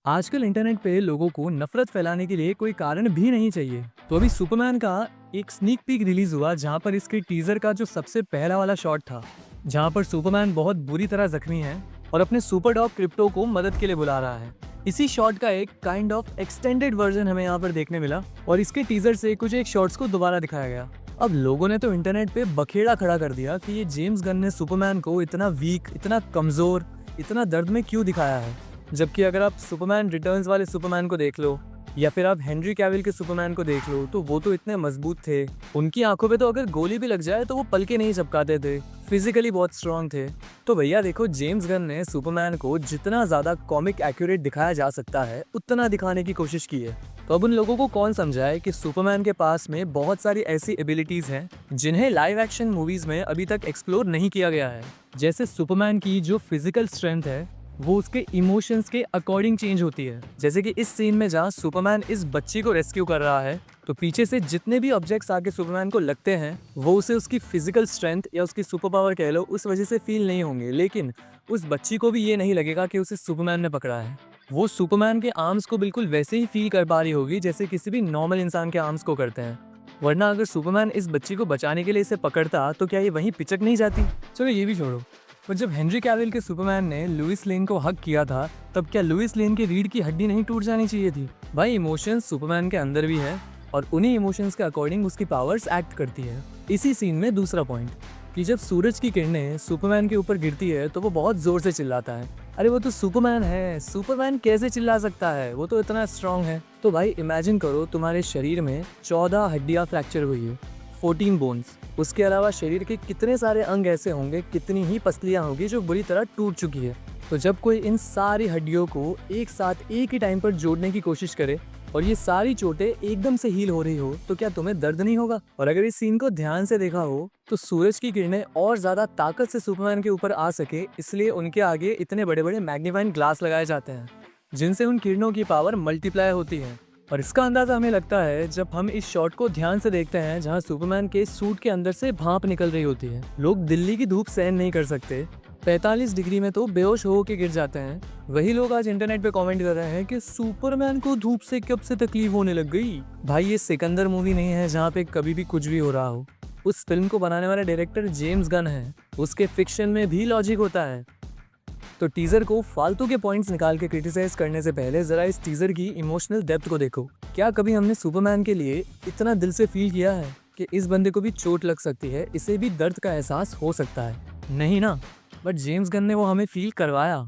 आजकल इंटरनेट पे लोगों को नफरत फैलाने के लिए कोई कारण भी नहीं चाहिए। तो अभी सुपरमैन का एक स्नीक पीक रिलीज हुआ जहां पर इसके टीजर का जो सबसे पहला वाला शॉट था, जहां पर सुपरमैन बहुत बुरी तरह जख्मी है और अपने सुपर डॉग क्रिप्टो को मदद के लिए बुला रहा है। इसी शॉट का एक काइंड ऑफ एक्सटेंडेड वर्जन हमें यहाँ पर देखने मिला और इसके टीजर से कुछ एक शॉट्स को दोबारा दिखाया गया। अब लोगों ने तो इंटरनेट पे बखेड़ा खड़ा कर दिया कि ये जेम्स गन ने सुपरमैन को इतना वीक, इतना कमजोर, इतना दर्द में क्यों दिखाया है। जबकि अगर आप सुपरमैन रिटर्न्स वाले सुपरमैन को देख लो या फिर आप हेनरी कैविल के सुपरमैन को देख लो तो वो तो इतने मजबूत थे, उनकी आंखों पे तो अगर गोली भी लग जाए तो वो पलके नहीं झपकाते थे, फिजिकली बहुत स्ट्रांग थे। तो भैया देखो, जेम्स गन ने सुपरमैन को जितना ज्यादा कॉमिक एक्यूरेट दिखाया जा सकता है उतना दिखाने की कोशिश की है। तो अब उन लोगों को कौन समझाए कि सुपरमैन के पास में बहुत सारी ऐसी एबिलिटीज हैं जिन्हें लाइव एक्शन मूवीज में अभी तक एक्सप्लोर नहीं किया गया है। जैसे सुपरमैन की जो फिजिकल स्ट्रेंथ है वो उसके इमोशंस के अकॉर्डिंग चेंज होती है। जैसे कि इस सीन में जहाँ सुपरमैन इस बच्ची को रेस्क्यू कर रहा है तो पीछे से जितने भी ऑब्जेक्ट्स आके सुपरमैन को लगते हैं वो उसे उसकी फिजिकल स्ट्रेंथ या उसकी सुपर पावर कह लो उस वजह से फील नहीं होंगे, लेकिन उस बच्ची को भी ये नहीं लगेगा कि उसे सुपरमैन ने पकड़ा है। वो सुपरमैन के आर्म्स को बिल्कुल वैसे ही फील कर पा रही होगी जैसे किसी भी नॉर्मल इंसान के आर्म्स को करते हैं। वरना अगर सुपरमैन इस बच्ची को बचाने के लिए इसे पकड़ता तो क्या ये वहीं पिचक नहीं जाती। चलो ये भी छोड़ो, पर जब हेनरी कैविल के सुपरमैन ने लुइस लेन को हक किया था तब क्या लुइस लेन की रीढ़ की हड्डी नहीं टूट जानी चाहिए थी। भाई इमोशंस सुपरमैन के अंदर भी है और उन्हीं इमोशंस के अकॉर्डिंग उसकी पावर्स एक्ट करती है। इसी सीन में दूसरा पॉइंट कि जब सूरज की किरणें सुपरमैन के ऊपर गिरती है तो वो बहुत जोर से चिल्लाता है। अरे वो तो सुपरमैन है, सुपरमैन कैसे चिल्ला सकता है, वो तो इतना स्ट्रांग है। तो भाई इमेजिन करो तुम्हारे शरीर में 14 हड्डियां फ्रैक्चर हुई है, 14 बोन्स। उसके अलावा शरीर के कितने सारे अंग ऐसे होंगे, कितनी ही पसलियां होंगी जो बुरी तरह टूट चुकी है। तो जब कोई इन सारी हड्डियों को एक साथ एक ही टाइम पर जोड़ने की कोशिश करे और ये सारी चोटें एकदम से हील हो रही हो तो क्या तुम्हें दर्द नहीं होगा। और अगर इस सीन को ध्यान से देखा हो तो सूरज की किरणें और ज्यादा ताकत से सुपरमैन के ऊपर आ सके इसलिए उनके आगे इतने बड़े बड़े मैग्नीफाइंग ग्लास लगाए जाते हैं जिनसे उन किरणों की पावर मल्टीप्लाई होती है। और इसका अंदाजा हमें लगता है जब हम इस शॉट को ध्यान से देखते हैं जहां सुपरमैन के सूट के अंदर से भाप निकल रही होती है। लोग दिल्ली की धूप सहन नहीं कर सकते, 45 डिग्री में तो बेहोश हो के गिर जाते हैं। वही लोग आज इंटरनेट पे कमेंट कर रहे हैं कि सुपरमैन को धूप से कब से तकलीफ होने लग गई। भाई ये सिकंदर मूवी नहीं है जहाँ पे कभी भी कुछ भी हो रहा हो। उस फिल्म को बनाने वाला डायरेक्टर जेम्स गन है, उसके फिक्शन में भी लॉजिक होता है। तो टीजर को फालतू के पॉइंट्स निकाल के क्रिटिसाइज करने से पहले जरा इस टीजर की इमोशनल डेप्थ को देखो। क्या कभी हमने सुपरमैन के लिए इतना दिल से फील किया है कि इस बंदे को भी चोट लग सकती है, इसे भी दर्द का एहसास हो सकता है? नहीं ना, बट जेम्स गन ने वो हमें फील करवाया।